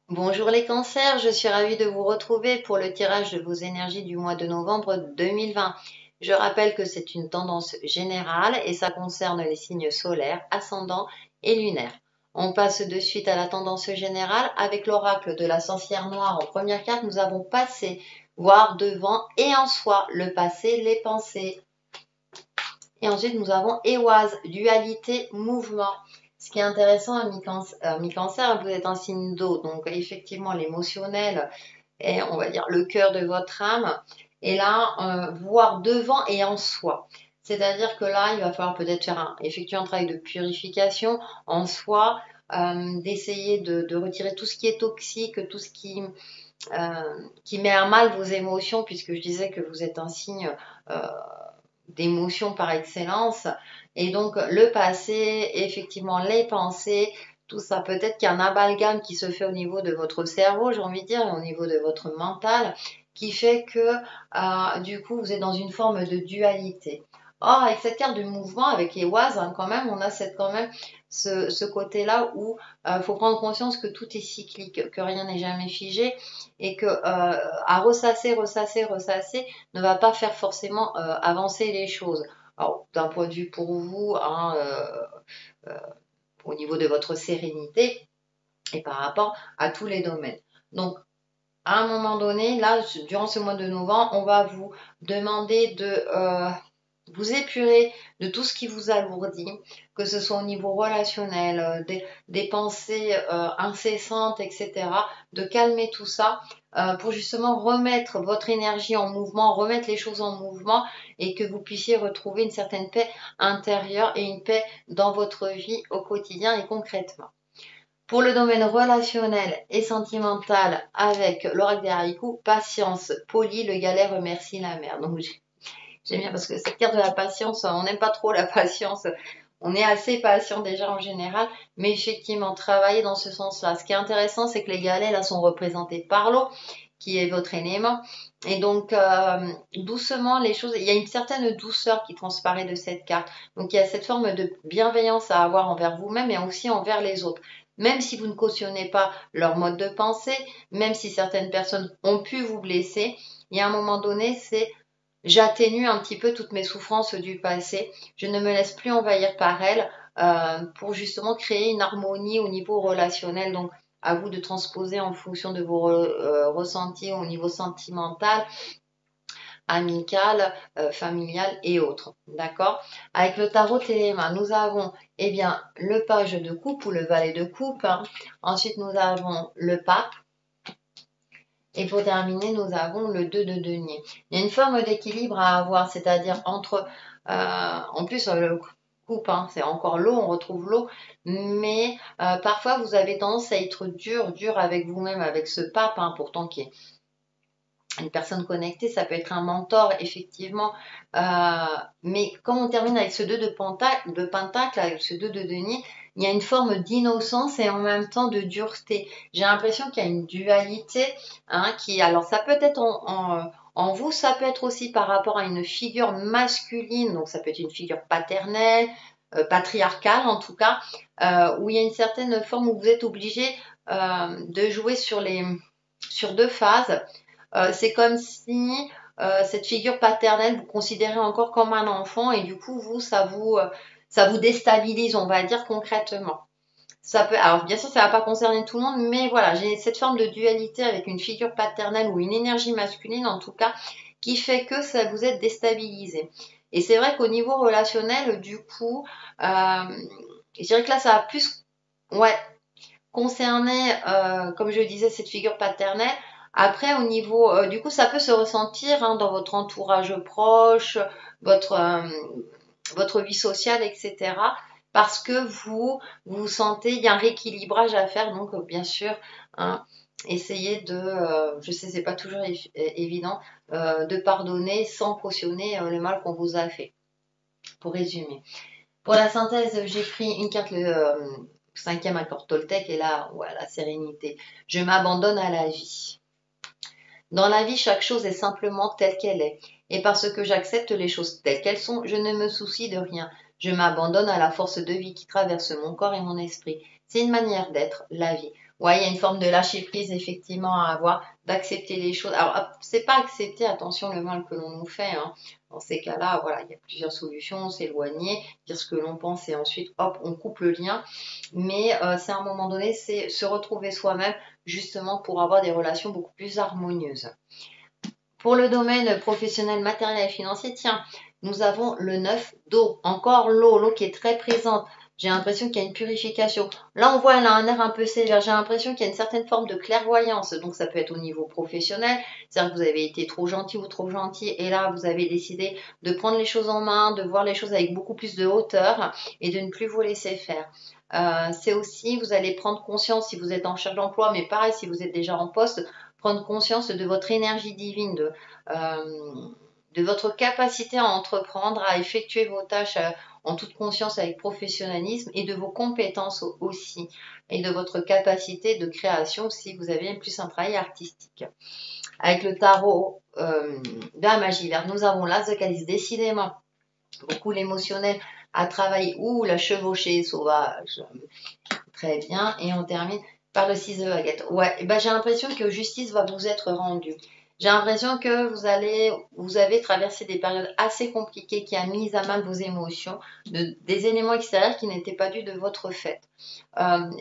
Bonjour les cancers, je suis ravie de vous retrouver pour le tirage de vos énergies du mois de novembre 2020. Je rappelle que c'est une tendance générale et ça concerne les signes solaires, ascendants et lunaires. On passe de suite à la tendance générale avec l'oracle de la sorcière noire. En première carte, nous avons passé, voir devant et en soi, le passé, les pensées. Et ensuite, nous avons Éoise, dualité, mouvement. Ce qui est intéressant à mi-cancer, vous êtes un signe d'eau, donc effectivement l'émotionnel est, on va dire, le cœur de votre âme. Et là, voir devant et en soi. C'est-à-dire que là, il va falloir peut-être effectuer un travail de purification en soi, d'essayer de retirer tout ce qui est toxique, tout ce qui met à mal vos émotions, puisque je disais que vous êtes un signe euh, d'émotion par excellence. Et donc, le passé, effectivement, les pensées, tout ça, peut-être qu'il y a un amalgame qui se fait au niveau de votre cerveau, j'ai envie de dire, au niveau de votre mental, qui fait que, du coup, vous êtes dans une forme de dualité. Or, avec cette carte de mouvement, avec les oises, hein, quand même, on a quand même ce côté-là où il faut prendre conscience que tout est cyclique, que rien n'est jamais figé et que à ressasser, ressasser, ressasser ne va pas faire forcément avancer les choses. Alors, d'un point de vue pour vous, hein, euh, au niveau de votre sérénité et par rapport à tous les domaines. Donc, à un moment donné, là, durant ce mois de novembre, on va vous demander de vous épurer de tout ce qui vous alourdit, que ce soit au niveau relationnel, des pensées incessantes, etc., de calmer tout ça pour justement remettre votre énergie en mouvement, remettre les choses en mouvement et que vous puissiez retrouver une certaine paix intérieure et une paix dans votre vie au quotidien et concrètement. Pour le domaine relationnel et sentimental avec l'oracle des haricots, patience, poli, le galet remercie la mère. Donc j'aime bien parce que cette carte de la patience, on n'aime pas trop la patience. On est assez patient déjà en général, mais effectivement, travailler dans ce sens-là. Ce qui est intéressant, c'est que les galets là sont représentés par l'eau, qui est votre élément. Et donc, doucement, les choses, il y a une certaine douceur qui transparaît de cette carte. Donc, il y a cette forme de bienveillance à avoir envers vous-même et aussi envers les autres. Même si vous ne cautionnez pas leur mode de pensée, même si certaines personnes ont pu vous blesser, il y a un moment donné, c'est j'atténue un petit peu toutes mes souffrances du passé. Je ne me laisse plus envahir par elles pour justement créer une harmonie au niveau relationnel. Donc, à vous de transposer en fonction de vos ressentis au niveau sentimental, amical, familial et autres. D'accord? Avec le tarot Téléma, nous avons eh bien, le page de coupe ou le valet de coupe. Hein. Ensuite, nous avons le pape. Et pour terminer, nous avons le 2 de denier. Il y a une forme d'équilibre à avoir, c'est-à-dire entre, en plus le coupe, hein, c'est encore l'eau, on retrouve l'eau, mais parfois vous avez tendance à être dur avec vous-même, avec ce pape, hein, pourtant qui est une personne connectée, ça peut être un mentor, effectivement. Mais quand on termine avec ce 2 de pentacle, avec ce 2 de denier, il y a une forme d'innocence et en même temps de dureté. J'ai l'impression qu'il y a une dualité, hein, alors ça peut être en vous, ça peut être aussi par rapport à une figure masculine, donc ça peut être une figure paternelle, patriarcale en tout cas, où il y a une certaine forme où vous êtes obligé de jouer sur deux phases. C'est comme si cette figure paternelle vous considérez encore comme un enfant et du coup ça vous déstabilise, on va dire concrètement. Ça peut, alors bien sûr, ça va pas concerner tout le monde, mais voilà, j'ai cette forme de dualité avec une figure paternelle ou une énergie masculine en tout cas, qui fait que ça vous êtes déstabilisé. Et c'est vrai qu'au niveau relationnel, du coup, je dirais que là, ça va plus, ouais, concerner, comme je disais, cette figure paternelle. Après, au niveau, du coup, ça peut se ressentir hein, dans votre entourage proche, votre, euh, votre vie sociale, etc. Parce que vous sentez, il y a un rééquilibrage à faire. Donc, bien sûr, hein, essayez de, je sais, c'est pas toujours évident, de pardonner sans cautionner le mal qu'on vous a fait. Pour résumer. Pour la synthèse, j'ai pris une carte, le cinquième accord Toltec, et là, voilà, la sérénité. Je m'abandonne à la vie. Dans la vie, chaque chose est simplement telle qu'elle est. Et parce que j'accepte les choses telles qu'elles sont, je ne me soucie de rien. Je m'abandonne à la force de vie qui traverse mon corps et mon esprit. C'est une manière d'être, la vie. Ouais, il y a une forme de lâcher prise effectivement à avoir, d'accepter les choses. Alors, c'est pas accepter, attention, le mal que l'on nous fait, hein. Dans ces cas-là, voilà, il y a plusieurs solutions, s'éloigner, dire ce que l'on pense et ensuite, hop, on coupe le lien. Mais c'est à un moment donné, c'est se retrouver soi-même justement pour avoir des relations beaucoup plus harmonieuses. Pour le domaine professionnel, matériel et financier, tiens, nous avons le 9 d'eau. Encore l'eau qui est très présente. J'ai l'impression qu'il y a une purification. Là, on voit, elle a un air un peu sévère. J'ai l'impression qu'il y a une certaine forme de clairvoyance. Donc, ça peut être au niveau professionnel. C'est-à-dire que vous avez été trop gentil ou trop gentil. Et là, vous avez décidé de prendre les choses en main, de voir les choses avec beaucoup plus de hauteur et de ne plus vous laisser faire. C'est aussi, vous allez prendre conscience si vous êtes en recherche d'emploi, mais pareil, si vous êtes déjà en poste, prendre conscience de votre énergie divine, de votre capacité à entreprendre, à effectuer vos tâches en toute conscience avec professionnalisme et de vos compétences aussi et de votre capacité de création si vous avez plus un travail artistique. Avec le tarot de la magie verte, nous avons l'as de calice, décidément beaucoup l'émotionnel à travailler ou la chevauchée sauvage. Très bien. Et on termine par le 6 de baguette. Ouais, ben, j'ai l'impression que justice va vous être rendue. J'ai l'impression que vous avez traversé des périodes assez compliquées qui a mis à mal vos émotions, des éléments extérieurs qui n'étaient pas dus de votre fait.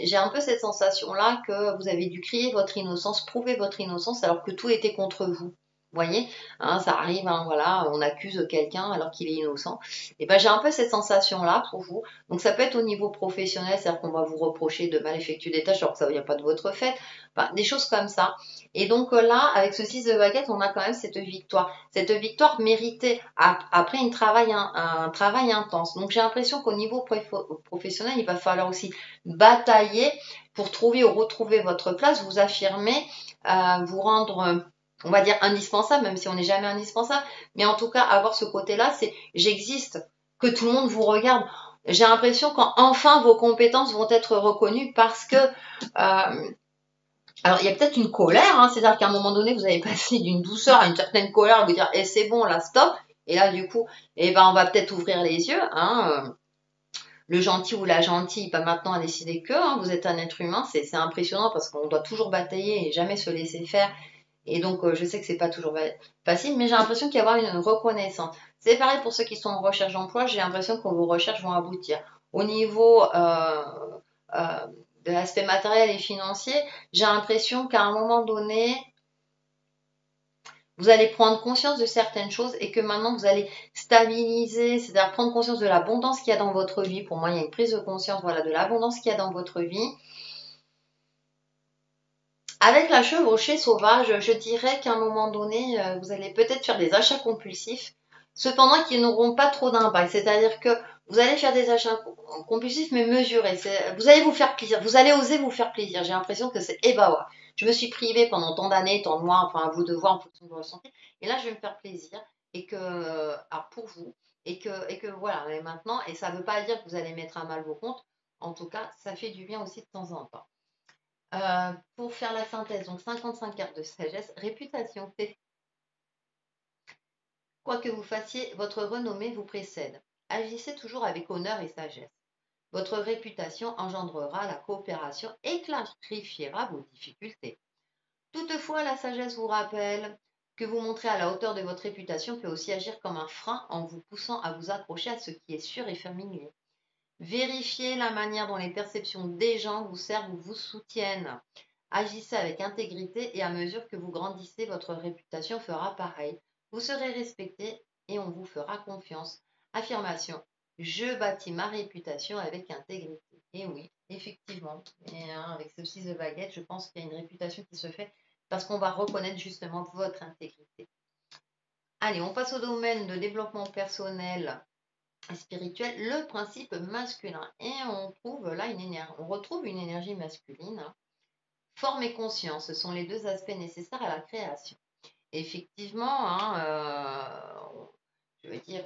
J'ai un peu cette sensation-là que vous avez dû crier votre innocence, prouver votre innocence alors que tout était contre vous. Vous voyez, hein, ça arrive, hein, voilà, on accuse quelqu'un alors qu'il est innocent. Et ben j'ai un peu cette sensation-là pour vous. Donc ça peut être au niveau professionnel, c'est-à-dire qu'on va vous reprocher de mal effectuer des tâches alors que ça ne vient pas de votre fait, enfin, des choses comme ça. Et donc là, avec ce 6 de baguette, on a quand même cette victoire méritée après un travail intense. Donc j'ai l'impression qu'au niveau professionnel, il va falloir aussi batailler pour trouver ou retrouver votre place, vous affirmer, vous rendre on va dire indispensable, même si on n'est jamais indispensable, mais en tout cas avoir ce côté-là, c'est j'existe, que tout le monde vous regarde. J'ai l'impression qu'enfin vos compétences vont être reconnues parce que alors il y a peut-être une colère, hein, c'est-à-dire qu'à un moment donné vous avez passé d'une douceur à une certaine colère, vous dire eh, c'est bon là stop, et là du coup eh ben on va peut-être ouvrir les yeux, hein, le gentil ou la gentille, pas maintenant à décider que, hein, vous êtes un être humain, c'est impressionnant parce qu'on doit toujours batailler et jamais se laisser faire. Et donc, je sais que c'est pas toujours facile, mais j'ai l'impression qu'il y a avoir une reconnaissance. C'est pareil pour ceux qui sont en recherche d'emploi, j'ai l'impression que vos recherches vont aboutir. Au niveau euh, de l'aspect matériel et financier, j'ai l'impression qu'à un moment donné, vous allez prendre conscience de certaines choses et que maintenant vous allez stabiliser, c'est-à-dire prendre conscience de l'abondance qu'il y a dans votre vie. Pour moi, il y a une prise de conscience, voilà, de l'abondance qu'il y a dans votre vie. Avec la chevauchée sauvage, je dirais qu'à un moment donné, vous allez peut-être faire des achats compulsifs, cependant qu'ils n'auront pas trop d'impact. C'est-à-dire que vous allez faire des achats compulsifs, mais mesurés. Vous allez vous faire plaisir, vous allez oser vous faire plaisir. J'ai l'impression que c'est, eh ben ouais, je me suis privée pendant tant d'années, tant de mois, enfin à vous de voir en fonction de vos ressentis. Et là, je vais me faire plaisir, et que, alors pour vous, et que voilà, et maintenant, et ça ne veut pas dire que vous allez mettre à mal vos comptes, en tout cas, ça fait du bien aussi de temps en temps. Pour faire la synthèse, donc 55 cartes de sagesse, réputation. Quoi que vous fassiez, votre renommée vous précède. Agissez toujours avec honneur et sagesse. Votre réputation engendrera la coopération et clarifiera vos difficultés. Toutefois, la sagesse vous rappelle que vous montrer à la hauteur de votre réputation peut aussi agir comme un frein en vous poussant à vous accrocher à ce qui est sûr et familier. Vérifiez la manière dont les perceptions des gens vous servent ou vous soutiennent. Agissez avec intégrité et à mesure que vous grandissez, votre réputation fera pareil. Vous serez respecté et on vous fera confiance. Affirmation. Je bâtis ma réputation avec intégrité. Et oui, effectivement. Et avec ce 6 de baguette, je pense qu'il y a une réputation qui se fait parce qu'on va reconnaître justement votre intégrité. Allez, on passe au domaine de développement personnel spirituel, le principe masculin. Et on trouve là on retrouve une énergie masculine. Forme et conscience, ce sont les deux aspects nécessaires à la création. Effectivement, hein, je veux dire,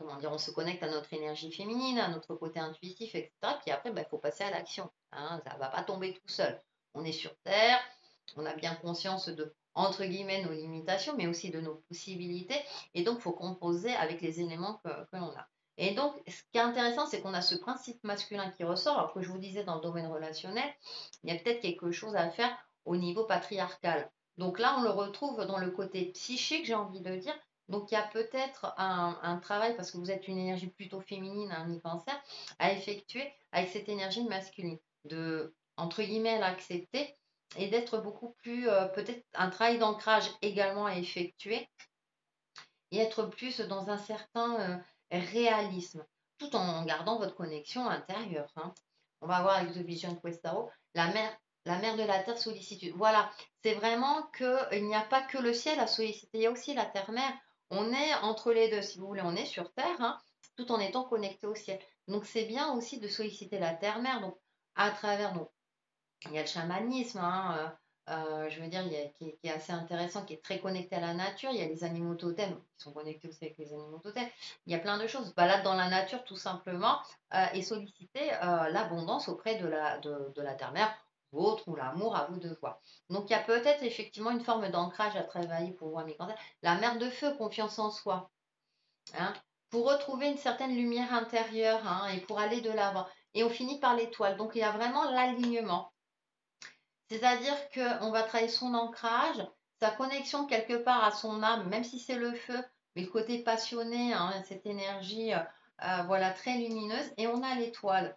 on se connecte à notre énergie féminine, à notre côté intuitif, etc. Puis après, il faut passer à l'action. Hein, ça ne va pas tomber tout seul. On est sur Terre, on a bien conscience de, entre guillemets, nos limitations, mais aussi de nos possibilités. Et donc, il faut composer avec les éléments que l'on a. Et donc, ce qui est intéressant, c'est qu'on a ce principe masculin qui ressort. Alors que je vous disais, dans le domaine relationnel, il y a peut-être quelque chose à faire au niveau patriarcal. Donc là, on le retrouve dans le côté psychique, j'ai envie de dire. Donc il y a peut-être un travail, parce que vous êtes une énergie plutôt féminine, un mi-cancer, à effectuer avec cette énergie masculine, de, entre guillemets, l'accepter et d'être beaucoup plus, peut-être un travail d'ancrage également à effectuer et être plus dans un certain réalisme, tout en gardant votre connexion intérieure, hein. On va voir avec The Vision Quest Tarot, la mère de la Terre sollicitude. Voilà, c'est vraiment qu'il n'y a pas que le ciel à solliciter, il y a aussi la Terre-Mère. On est entre les deux, si vous voulez, on est sur Terre, hein, tout en étant connecté au ciel. Donc c'est bien aussi de solliciter la Terre-Mère, donc à travers, donc, il y a le chamanisme, hein, je veux dire, qui est assez intéressant, qui est très connecté à la nature. Il y a les animaux totems qui sont connectés aussi avec les animaux totems. Il y a plein de choses. Balade dans la nature, tout simplement, et solliciter l'abondance auprès de la terre-mère, vôtre ou l'amour, à vous de voir. Donc, il y a peut-être effectivement une forme d'ancrage à travailler pour vous, amis cancer. La mer de feu, confiance en soi, hein, pour retrouver une certaine lumière intérieure, hein, et pour aller de l'avant. Et on finit par l'étoile. Donc, il y a vraiment l'alignement. C'est-à-dire qu'on va travailler son ancrage, sa connexion quelque part à son âme, même si c'est le feu, mais le côté passionné, hein, cette énergie voilà, très lumineuse, et on a l'étoile.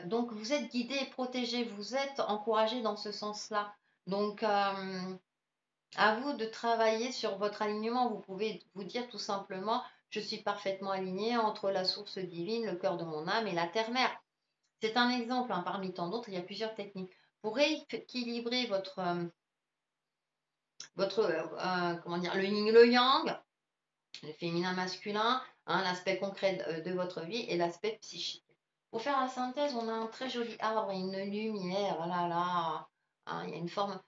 Donc vous êtes guidé et protégé, vous êtes encouragé dans ce sens-là. Donc à vous de travailler sur votre alignement. Vous pouvez vous dire tout simplement, je suis parfaitement aligné entre la source divine, le cœur de mon âme et la terre-mère. C'est un exemple, hein, parmi tant d'autres, il y a plusieurs techniques. Pour rééquilibrer comment dire, le yin, le yang, le féminin masculin, hein, l'aspect concret de votre vie et l'aspect psychique. Pour faire la synthèse, on a un très joli arbre et une lumière, voilà, là, hein, il y a une forme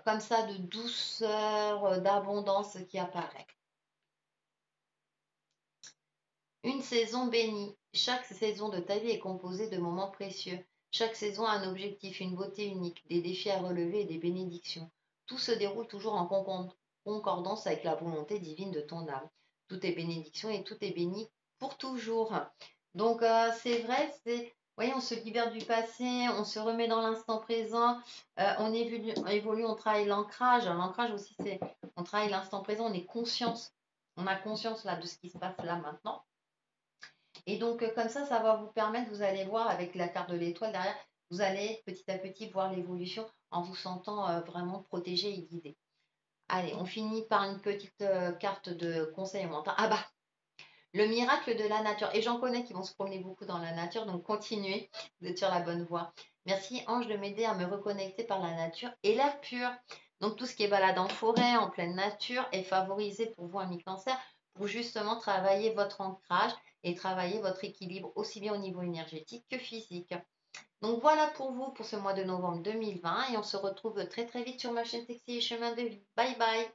comme ça de douceur, d'abondance qui apparaît. Une saison bénie. Chaque saison de ta vie est composée de moments précieux. Chaque saison a un objectif, une beauté unique, des défis à relever et des bénédictions. Tout se déroule toujours en concordance avec la volonté divine de ton âme. Tout est bénédiction et tout est béni pour toujours. Donc c'est vrai, voyez, on se libère du passé, on se remet dans l'instant présent, évolue, on travaille l'ancrage. L'ancrage aussi, c'est on travaille l'instant présent, on est conscience. On a conscience là de ce qui se passe là maintenant. Et donc, comme ça va vous permettre, vous allez voir avec la carte de l'étoile derrière, vous allez petit à petit voir l'évolution en vous sentant vraiment protégé et guidé. Allez, on finit par une petite carte de conseil mental. Ah bah, le miracle de la nature. Et j'en connais qui vont se promener beaucoup dans la nature, donc continuez, vous êtes sur la bonne voie. Merci Ange de m'aider à me reconnecter par la nature et l'air pur. Donc tout ce qui est balade en forêt, en pleine nature, est favorisé pour vous, amis cancer, pour justement travailler votre ancrage et travailler votre équilibre aussi bien au niveau énergétique que physique. Donc voilà pour vous pour ce mois de novembre 2020 et on se retrouve très très vite sur ma chaîne Sexy et Chemin de Vie. Bye bye.